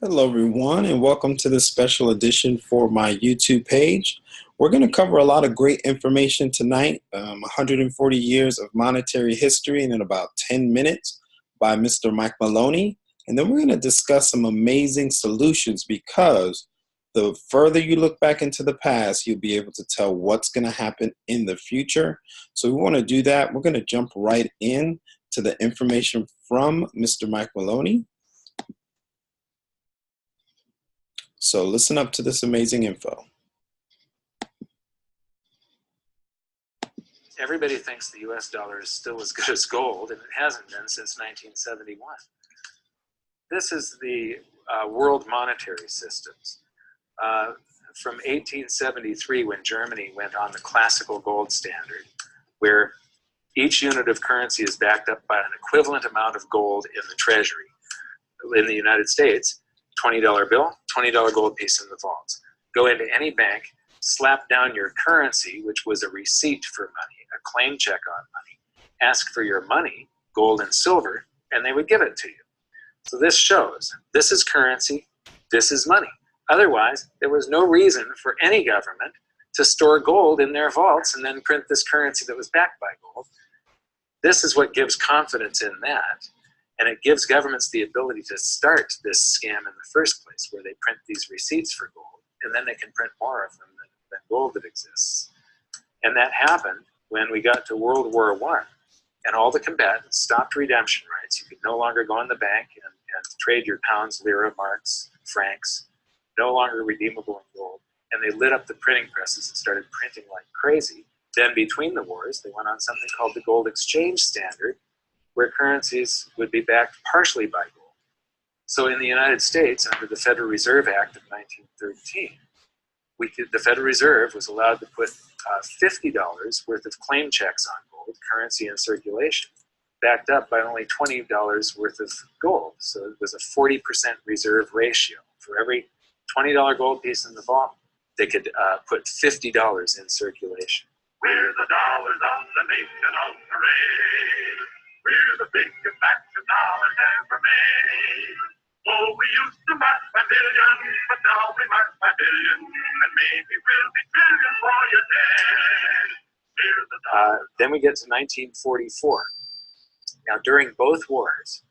Hello, everyone, and welcome to this special edition for my YouTube page. We're going to cover a lot of great information tonight, 140 years of monetary history in about 10 minutes by Mr. Mike Maloney. And then we're going to discuss some amazing solutions because the further you look back into the past, you'll be able to tell what's going to happen in the future. So we want to do that. We're going to jump right in to the information from Mr. Mike Maloney. So listen up to this amazing info. Everybody thinks the US dollar is still as good as gold, and it hasn't been since 1971. This is the world monetary systems. From 1873, when Germany went on the classical gold standard, where each unit of currency is backed up by an equivalent amount of gold in the treasury. In the United States, $20 bill, $20 gold piece in the vaults. Go into any bank, slap down your currency, which was a receipt for money, a claim check on money, ask for your money, gold and silver, and they would give it to you. So this shows, this is currency, this is money. Otherwise, there was no reason for any government to store gold in their vaults and then print this currency that was backed by gold. This is what gives confidence in that. And it gives governments the ability to start this scam in the first place, where they print these receipts for gold, and then they can print more of them than gold that exists. And that happened when we got to World War I, and all the combatants stopped redemption rights. You could no longer go in the bank and trade your pounds, lira, marks, francs, no longer redeemable in gold. And they lit up the printing presses and started printing like crazy. Then between the wars, they went on something called the gold exchange standard, where currencies would be backed partially by gold. So in the United States, under the Federal Reserve Act of 1913, the Federal Reserve was allowed to put $50 worth of claim checks on gold, currency in circulation, backed up by only $20 worth of gold. So it was a 40% reserve ratio. For every $20 gold piece in the vault, they could put $50 in circulation. We're the dollars of the nation on parade. We're the biggest batch of dollars ever made. Oh, we used to mark by millions, but now we mark by billions, and maybe we'll be trillions for your day. We're the dollars. Then we get to 1944. Now, during both wars,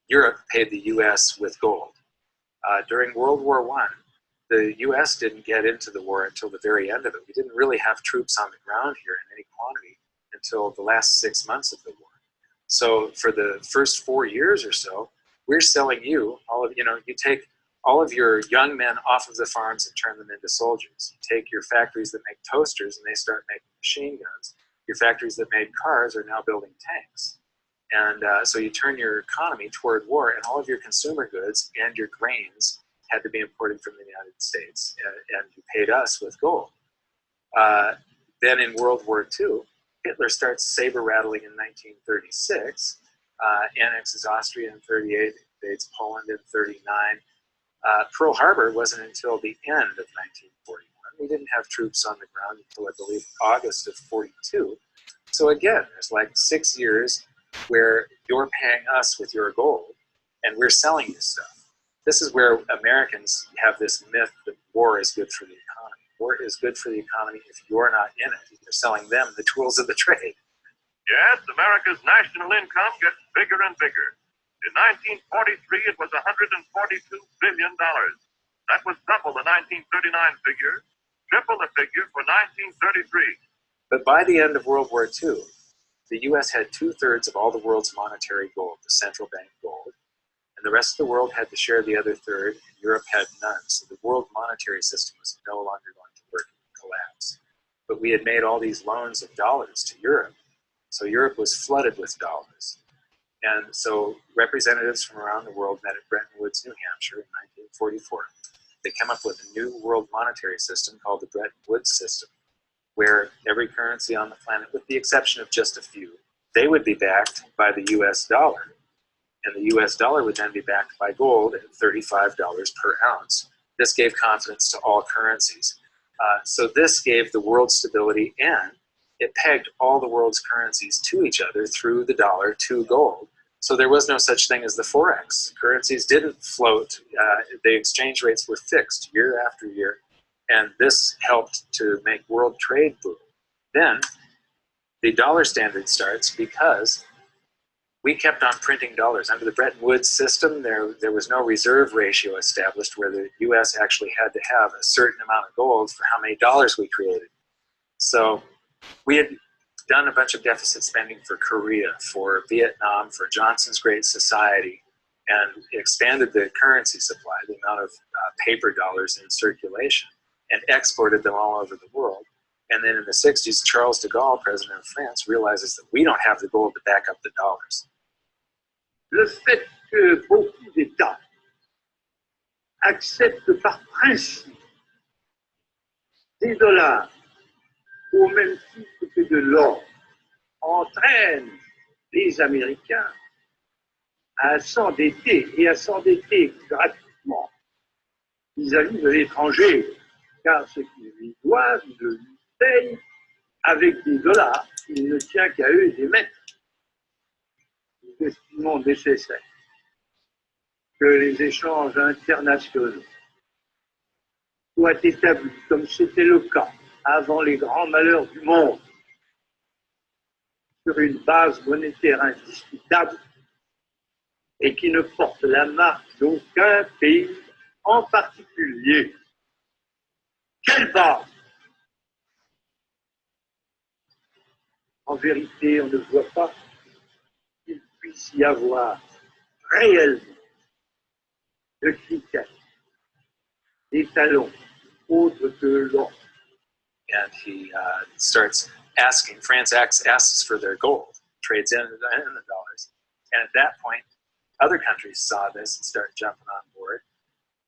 Europe paid the U.S. with gold. During World War I, the U.S. didn't get into the war until the very end of it. We didn't really have troops on the ground here in any quantity until the last 6 months of the war. So for the first 4 years or so, we're selling you you take all of your young men off of the farms and turn them into soldiers. You take your factories that make toasters and they start making machine guns. Your factories that made cars are now building tanks. And so you turn your economy toward war, and all of your consumer goods and your grains had to be imported from the United States, and you paid us with gold. Then in World War II, Hitler starts saber rattling in 1936, annexes Austria in 38, invades Poland in 39. Pearl Harbor wasn't until the end of 1941. We didn't have troops on the ground until, I believe, August of 42. So again, there's like 6 years where you're paying us with your gold, and we're selling you stuff. This is where Americans have this myth that war is good for the economy. War is good for the economy if you're not in it. You're selling them the tools of the trade. Yes, America's national income gets bigger and bigger. In 1943, it was $142 billion. That was double the 1939 figure, triple the figure for 1933. But by the end of World War II, the U.S. had 2/3 of all the world's monetary gold, the central bank gold, and the rest of the world had to share the other third, and Europe had none. So the world monetary system was no longer going to work and collapse. But we had made all these loans of dollars to Europe, so Europe was flooded with dollars. And so representatives from around the world met at Bretton Woods, New Hampshire in 1944. They came up with a new world monetary system called the Bretton Woods system, where every currency on the planet, with the exception of just a few, they would be backed by the US dollar. And the US dollar would then be backed by gold at $35 per ounce. This gave confidence to all currencies. So this gave the world stability, and it pegged all the world's currencies to each other through the dollar to gold, So there was no such thing as the Forex. Currencies didn't float. The exchange rates were fixed year after year. And this helped to make world trade boom. Then the dollar standard starts because we kept on printing dollars. Under the Bretton Woods system, there was no reserve ratio established where the US actually had to have a certain amount of gold for how many dollars we created. So we had done a bunch of deficit spending for Korea, for Vietnam, for Johnson's Great Society, and expanded the currency supply, the amount of paper dollars in circulation, and exported them all over the world. And then in the 60s, Charles de Gaulle, president of France, realizes that we don't have the gold to back up the dollars. Le fait que beaucoup d'États acceptent par principe des dollars au même titre que de l'or entraîne les Américains à s'endetter et à s'endetter gratuitement vis-à-vis de l'étranger, car ce qu'ils lui doivent, ils le lui payent avec des dollars qu'il ne tient qu'à eux d'émettre. Nous estimons nécessaire que les échanges internationaux soient établis comme c'était le cas avant les grands malheurs du monde, sur une base monétaire indiscutable et qui ne porte la marque d'aucun pays en particulier. Quelle base? En vérité, on ne voit pas qu'il puisse y avoir réellement de critères, des talons autres que l'or. And he starts asking, France asks for their gold, trades in the dollars. And at that point, other countries saw this and started jumping on board.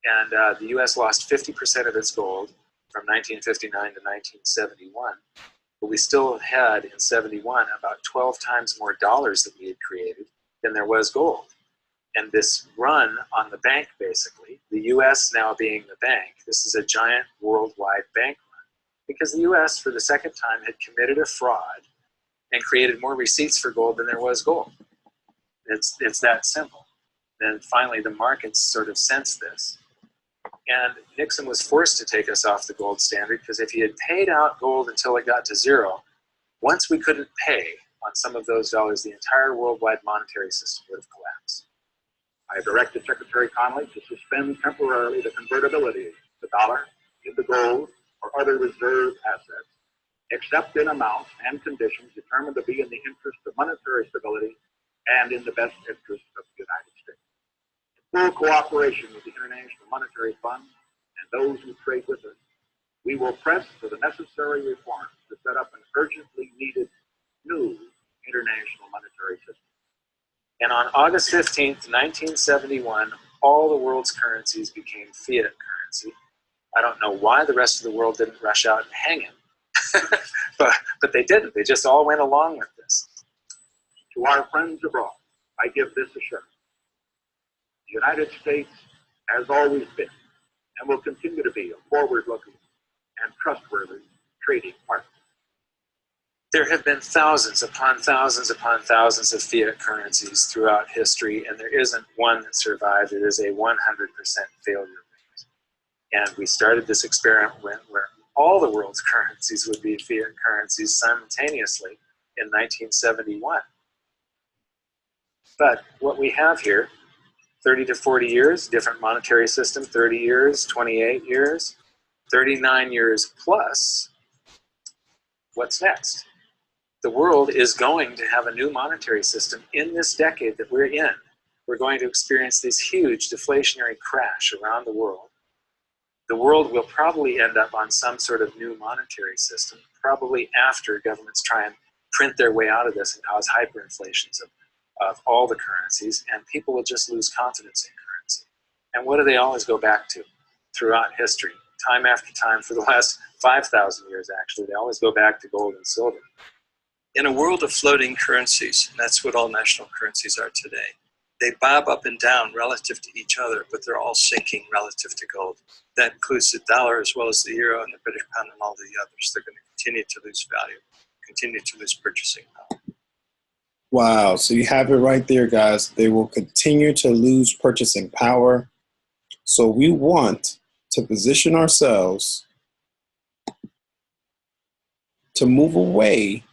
And the US lost 50% of its gold from 1959 to 1971. But we still had, in 71, about 12 times more dollars that we had created than there was gold. And this run on the bank, basically, the US now being the bank, this is a giant worldwide bank run. Because the US, for the second time, had committed a fraud and created more receipts for gold than there was gold. It's that simple. Then finally, the markets sort of sensed this. And Nixon was forced to take us off the gold standard because if he had paid out gold until it got to zero, once we couldn't pay on some of those dollars, the entire worldwide monetary system would have collapsed. I directed Secretary Connally to suspend temporarily the convertibility of the dollar into gold or other reserve assets, except in amounts and conditions determined to be in the interest of monetary stability and in the best interest of the United States. In full cooperation with the International Monetary Fund and those who trade with us, we will press for the necessary reforms to set up an urgently needed new international monetary system. And on August 15th, 1971, all the world's currencies became fiat currency. I don't know why the rest of the world didn't rush out and hang him, but they didn't. They just all went along with this. To our friends abroad, I give this assurance. The United States has always been and will continue to be a forward-looking and trustworthy trading partner. There have been thousands upon thousands upon thousands of fiat currencies throughout history, and there isn't one that survived. It is a 100% failure rate. And we started this experiment where all the world's currencies would be fiat currencies simultaneously in 1971. But what we have here, 30 to 40 years, different monetary system, 30 years, 28 years, 39 years plus, what's next? The world is going to have a new monetary system in this decade that we're in. We're going to experience this huge deflationary crash around the world. The world will probably end up on some sort of new monetary system, probably after governments try and print their way out of this and cause hyperinflations of all the currencies, and people will just lose confidence in currency. And what do they always go back to throughout history? Time after time, for the last 5,000 years actually, they always go back to gold and silver. In a world of floating currencies, and that's what all national currencies are today, they bob up and down relative to each other, but they're all sinking relative to gold. That includes the dollar as well as the euro and the British pound and all the others. They're going to continue to lose value, continue to lose purchasing power. Wow. So you have it right there, guys. They will continue to lose purchasing power. So we want to position ourselves to move away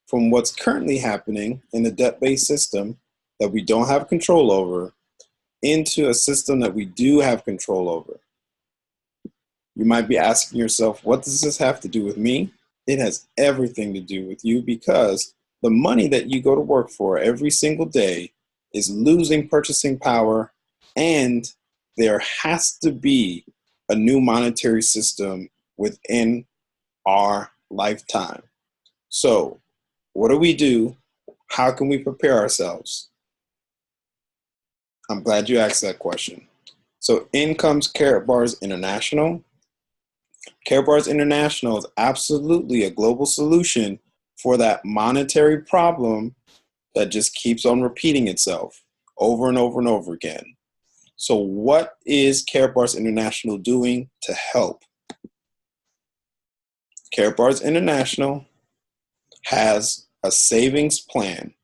from what's currently happening in the debt-based system that we don't have control over into a system that we do have control over. You might be asking yourself, what does this have to do with me? It has everything to do with you because the money that you go to work for every single day is losing purchasing power, and there has to be a new monetary system within our lifetime. So, what do we do? How can we prepare ourselves? I'm glad you asked that question. So, in comes Carrot Bars International. Carrot Bars International is absolutely a global solution for that monetary problem that just keeps on repeating itself over and over and over again. So, what is Carrot Bars International doing to help? Carrot Bars International has a savings plan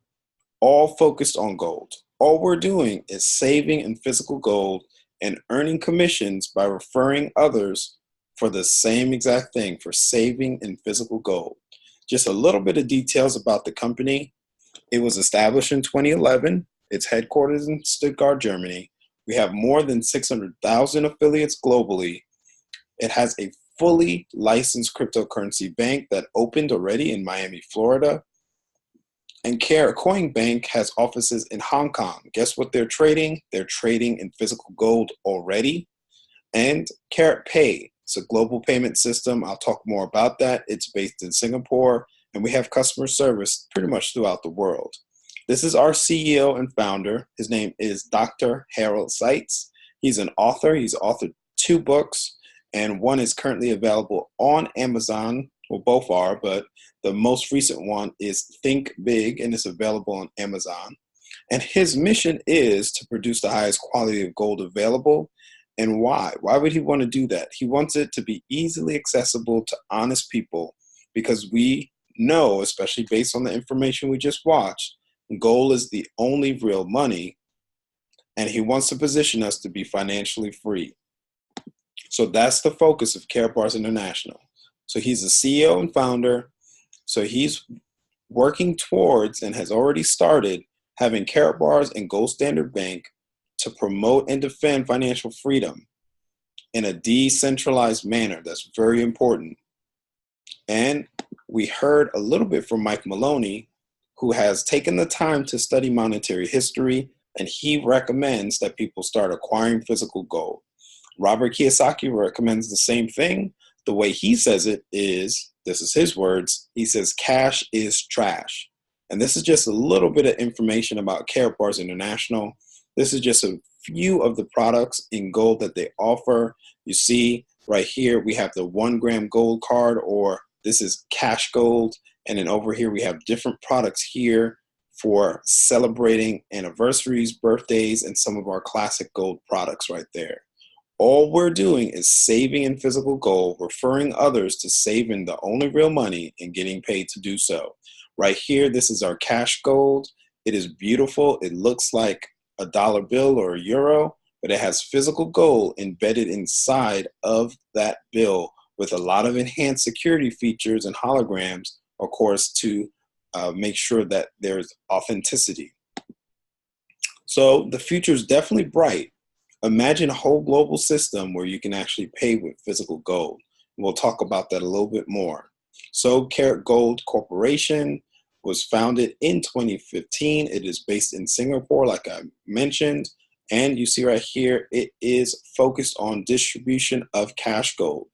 all focused on gold. All we're doing is saving in physical gold and earning commissions by referring others for the same exact thing, for saving in physical gold. Just a little bit of details about the company. It was established in 2011. It's headquartered in Stuttgart, Germany. We have more than 600,000 affiliates globally. It has a fully licensed cryptocurrency bank that opened already in Miami, Florida. And Carrot Coin Bank has offices in Hong Kong. Guess what they're trading? They're trading in physical gold already. And Carrot Pay, it's a global payment system. I'll talk more about that. It's based in Singapore, and we have customer service pretty much throughout the world. This is our CEO and founder. His name is Dr. Harold Seitz. He's an author. He's authored 2 books, and one is currently available on Amazon. Well, both are, but the most recent one is Think Big, and it's available on Amazon. And his mission is to produce the highest quality of gold available. And why? Why would he want to do that? He wants it to be easily accessible to honest people because we know, especially based on the information we just watched, gold is the only real money, and he wants to position us to be financially free. So that's the focus of Carrot Bars International. So he's the CEO and founder. So he's working towards and has already started having Carrot Bars and Gold Standard Bank to promote and defend financial freedom in a decentralized manner. That's very important. And we heard a little bit from Mike Maloney, who has taken the time to study monetary history, and he recommends that people start acquiring physical gold. Robert Kiyosaki recommends the same thing. The way he says it is, this is his words, he says, cash is trash. And this is just a little bit of information about Carrot Bars International. This is just a few of the products in gold that they offer. You see right here, we have the 1 gram gold card, or this is cash gold. And then over here, we have different products here for celebrating anniversaries, birthdays, and some of our classic gold products right there. All we're doing is saving in physical gold, referring others to saving the only real money and getting paid to do so. Right here, this is our cash gold. It is beautiful. It looks like a dollar bill or a euro, but it has physical gold embedded inside of that bill with a lot of enhanced security features and holograms, of course, to make sure that there's authenticity. So the future is definitely bright. Imagine a whole global system where you can actually pay with physical gold. We'll talk about that a little bit more. So Carrot Gold Corporation was founded in 2015. It is based in Singapore, like I mentioned. And you see right here, it is focused on distribution of cash gold.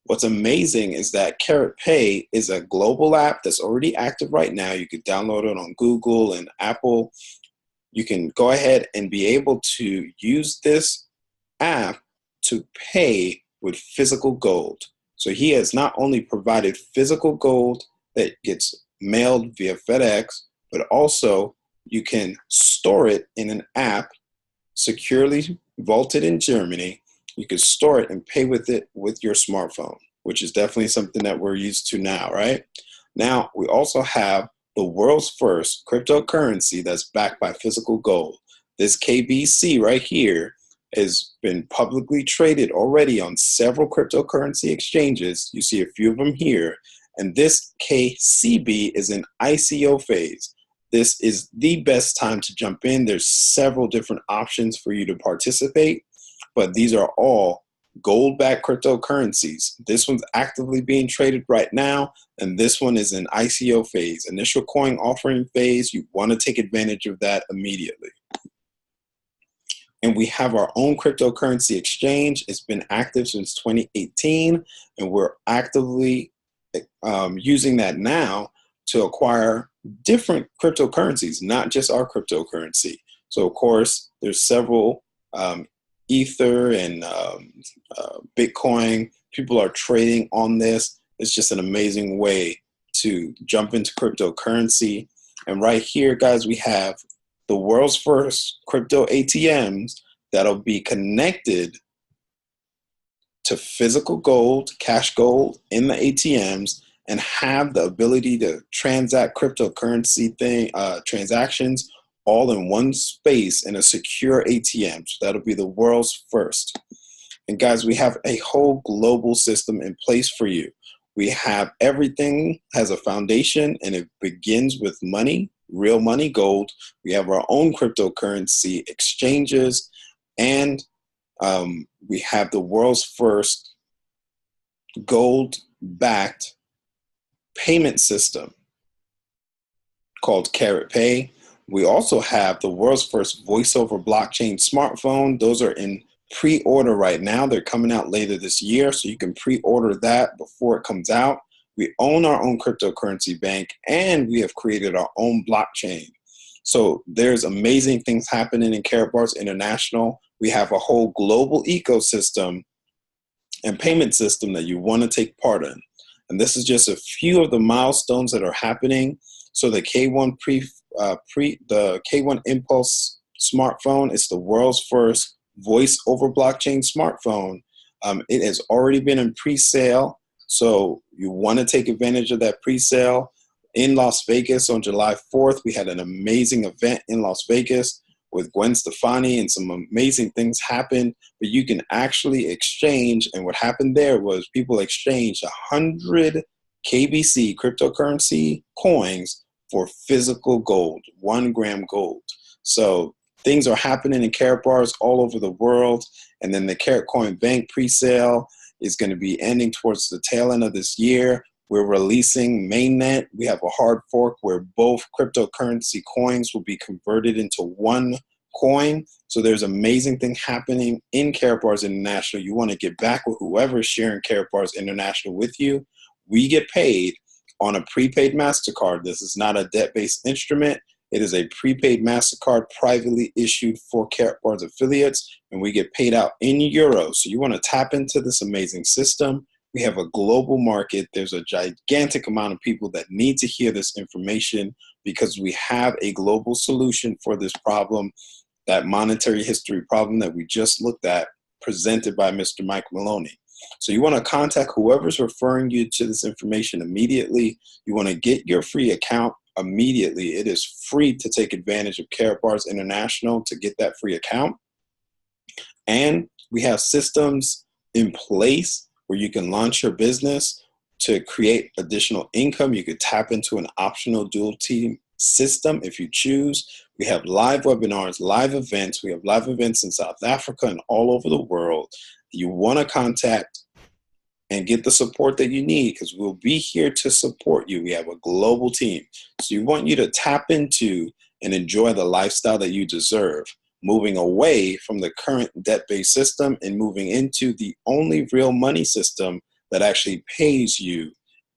What's amazing is that Carrot Pay is a global app that's already active right now. You could download it on Google and Apple. You can go ahead and be able to use this app to pay with physical gold. So he has not only provided physical gold that gets mailed via FedEx, but also you can store it in an app securely vaulted in Germany. You can store it and pay with it with your smartphone, which is definitely something that we're used to now, right? Now, we also have the world's first cryptocurrency that's backed by physical gold. This KBC right here has been publicly traded already on several cryptocurrency exchanges. You see a few of them here. And this KCB is in ICO phase. This is the best time to jump in. There's several different options for you to participate, but these are all gold-backed cryptocurrencies. This one's actively being traded right now, and this one is in ICO phase, initial coin offering phase. You want to take advantage of that immediately. And we have our own cryptocurrency exchange. It's been active since 2018, and we're actively using that now to acquire different cryptocurrencies, not just our cryptocurrency. So of course, there's several Ether and Bitcoin. People are trading on this. It's just an amazing way to jump into cryptocurrency. And right here, guys, we have the world's first crypto ATMs that'll be connected to physical gold, cash gold in the ATMs, and have the ability to transact cryptocurrency transactions all in one space in a secure ATM. So that'll be the world's first. And guys, we have a whole global system in place for you. We have everything has a foundation, and it begins with money, real money, gold. We have our own cryptocurrency exchanges, and we have the world's first gold-backed payment system called Carrot Pay. We also have the world's first voice-over blockchain smartphone. Those are in pre-order right now. They're coming out later this year, so you can pre-order that before it comes out. We own our own cryptocurrency bank, and we have created our own blockchain. So there's amazing things happening in Karatbars International. We have a whole global ecosystem and payment system that you want to take part in. And this is just a few of the milestones that are happening. So the K1 the K1 Impulse smartphone is the world's first voice over blockchain smartphone. It has already been in pre-sale, so you want to take advantage of that pre-sale. In Las Vegas on July 4th, we had an amazing event in Las Vegas with Gwen Stefani, and some amazing things happened. But you can actually exchange, and what happened there was people exchanged 100 KBC cryptocurrency coins for physical gold, 1 gram gold. So things are happening in Karatbars all over the world. And then the Karat Coin Bank pre-sale is going to be ending towards the tail end of this year. We're releasing mainnet. We have a hard fork where both cryptocurrency coins will be converted into one coin. So there's amazing thing happening in Karatbars International. You want to get back with whoever's sharing Karatbars International with you. We get paid on a prepaid MasterCard. This is not a debt-based instrument. It is a prepaid MasterCard privately issued for Karatbars affiliates, and we get paid out in euros. So you want to tap into this amazing system. We have a global market. There's a gigantic amount of people that need to hear this information because we have a global solution for this problem, that monetary history problem that we just looked at, presented by Mr. Mike Maloney. So you want to contact whoever's referring you to this information immediately. You want to get your free account immediately. It is free to take advantage of Karatbars International to get that free account. And we have systems in place where you can launch your business to create additional income. You could tap into an optional dual team system if you choose. We have live webinars, live events. We have live events in South Africa and all over the world. You want to contact and get the support that you need, because we'll be here to support you. We have a global team. So we want you to tap into and enjoy the lifestyle that you deserve, moving away from the current debt-based system and moving into the only real money system that actually pays you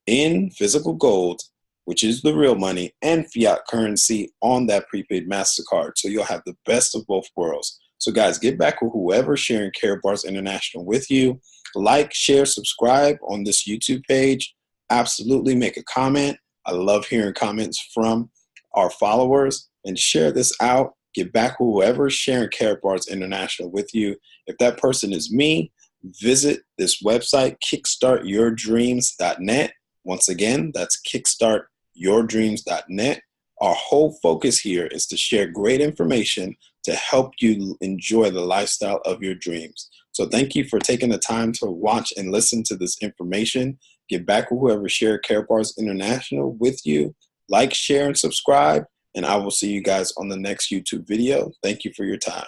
in physical gold, which is the real money, and fiat currency on that prepaid MasterCard. So you'll have the best of both worlds. So guys, get back with whoever's sharing Karatbars International with you. Like, share, subscribe on this YouTube page. Absolutely make a comment. I love hearing comments from our followers, and share this out. Get back with whoever's sharing Karatbars International with you. If that person is me, visit this website, kickstartyourdreams.net. Once again, that's kickstartyourdreams.net. yourdreams.net. Our whole focus here is to share great information to help you enjoy the lifestyle of your dreams. So thank you for taking the time to watch and listen to this information. Give back to whoever shared Karatbars International with you. Like, share, and subscribe. And I will see you guys on the next YouTube video. Thank you for your time.